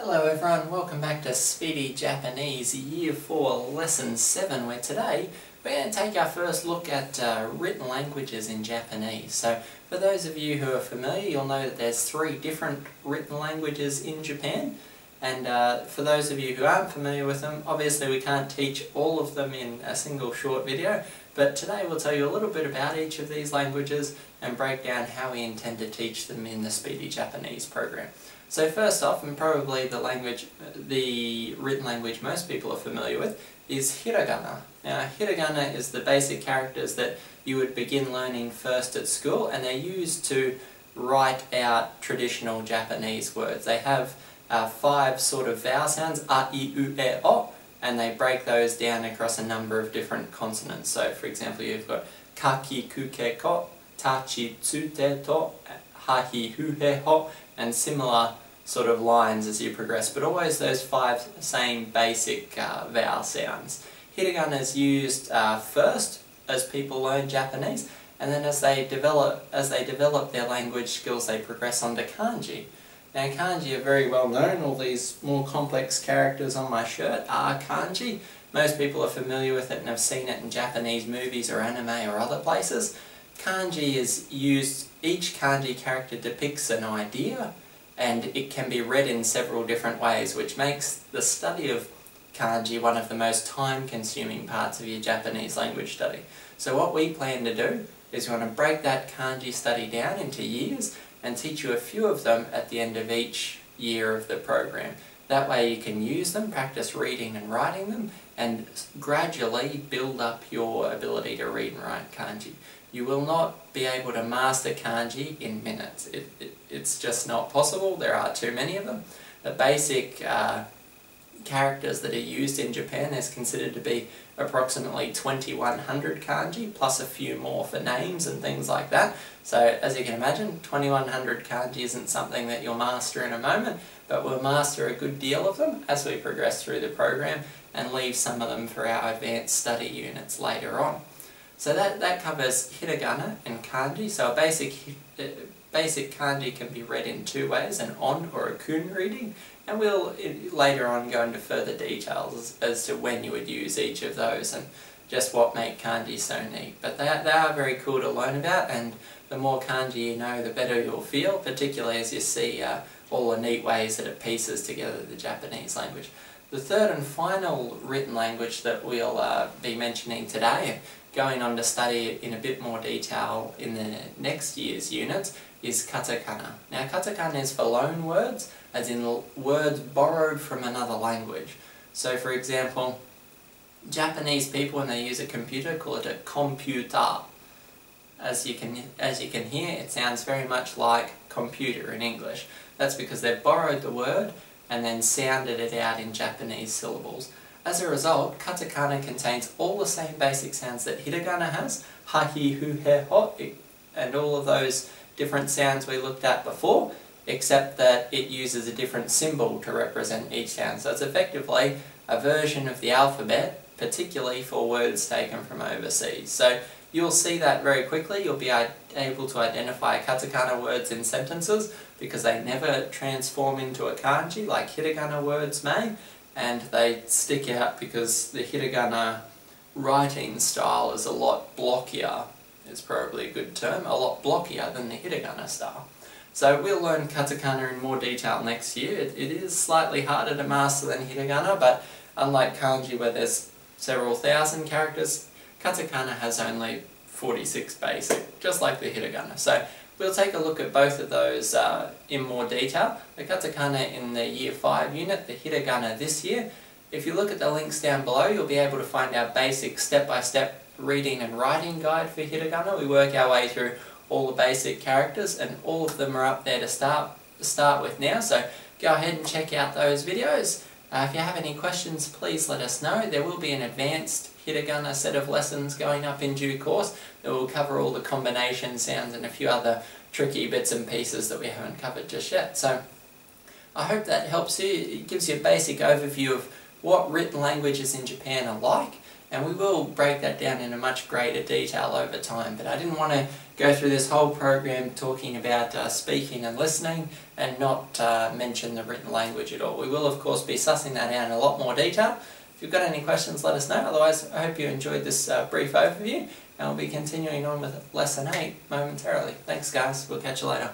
Hello everyone, welcome back to Speedy Japanese Year 4 Lesson 7, where today we're going to take our first look at written languages in Japanese. So for those of you who are familiar, you'll know that there's 3 different written languages in Japan. And for those of you who aren't familiar with them, obviously we can't teach all of them in a single short video, but today we'll tell you a little bit about each of these languages and break down how we intend to teach them in the Speedy Japanese program. So first off, and probably the written language most people are familiar with, is Hiragana. Now Hiragana is the basic characters that you would begin learning first at school, and they're used to write out traditional Japanese words. They have 5 sort of vowel sounds, a, I, u, e, o, and they break those down across a number of different consonants. So for example, you've got kaki, kuke, ko, tachi, tsute, to, hahi, huhe, ho, and similar sort of lines as you progress, but always those 5 same basic vowel sounds. Hiragana is used first as people learn Japanese, and then as they develop their language skills, they progress on to kanji. Now kanji are very well known. All these more complex characters on my shirt are kanji. Most people are familiar with it and have seen it in Japanese movies or anime or other places. Kanji is used, each kanji character depicts an idea, and it can be read in several different ways, which makes the study of kanji one of the most time-consuming parts of your Japanese language study. So what we plan to do is we want to break that kanji study down into years and teach you a few of them at the end of each year of the program. That way you can use them, practice reading and writing them, and gradually build up your ability to read and write kanji. You will not be able to master kanji in minutes. It's just not possible. There are too many of them. The basic characters that are used in Japan is considered to be approximately 2100 kanji, plus a few more for names and things like that. So as you can imagine, 2100 kanji isn't something that you'll master in a moment, but we'll master a good deal of them as we progress through the program and leave some of them for our advanced study units later on. So that covers hiragana and kanji. So a basic kanji can be read in 2 ways, an on or a kun reading, and we'll later on go into further details as to when you would use each of those and just what make kanji so neat. But they are very cool to learn about, and the more kanji you know, the better you'll feel, particularly as you see all the neat ways that it pieces together the Japanese language. The third and final written language that we'll be mentioning today, going on to study it in a bit more detail in the next year's units, is Katakana. Now Katakana is for loan words, as in words borrowed from another language. So for example, Japanese people, when they use a computer, call it a computer. As you can hear, it sounds very much like computer in English. That's because they've borrowed the word and then sounded it out in Japanese syllables. As a result, Katakana contains all the same basic sounds that hiragana has, ha, hi, hu, he, ho, and all of those different sounds we looked at before, except that it uses a different symbol to represent each sound. So it's effectively a version of the alphabet, particularly for words taken from overseas. So you'll see that very quickly. You'll be able to identify katakana words in sentences because they never transform into a kanji like hiragana words may, and they stick out because the hiragana writing style is a lot blockier, is probably a good term, a lot blockier than the hiragana style. So we'll learn katakana in more detail next year. It is slightly harder to master than hiragana, but unlike kanji where there's several thousand characters, katakana has only 46 basic, just like the hiragana. So we'll take a look at both of those in more detail. The katakana in the Year 5 unit, the hiragana this year. If you look at the links down below, you'll be able to find our basic step-by-step reading and writing guide for hiragana. We work our way through all the basic characters, and all of them are up there to start with now. So go ahead and check out those videos. If you have any questions, please let us know. There will be an advanced hiragana set of lessons going up in due course that will cover all the combination sounds and a few other tricky bits and pieces that we haven't covered just yet. So I hope that helps you. It gives you a basic overview of what written languages in Japan are like and we will break that down in a much greater detail over time. But I didn't want to go through this whole program talking about speaking and listening and not mention the written language at all. We will of course be sussing that out in a lot more detail. If you've got any questions, let us know. Otherwise, I hope you enjoyed this brief overview, and we'll be continuing on with Lesson 8 momentarily. Thanks guys, we'll catch you later.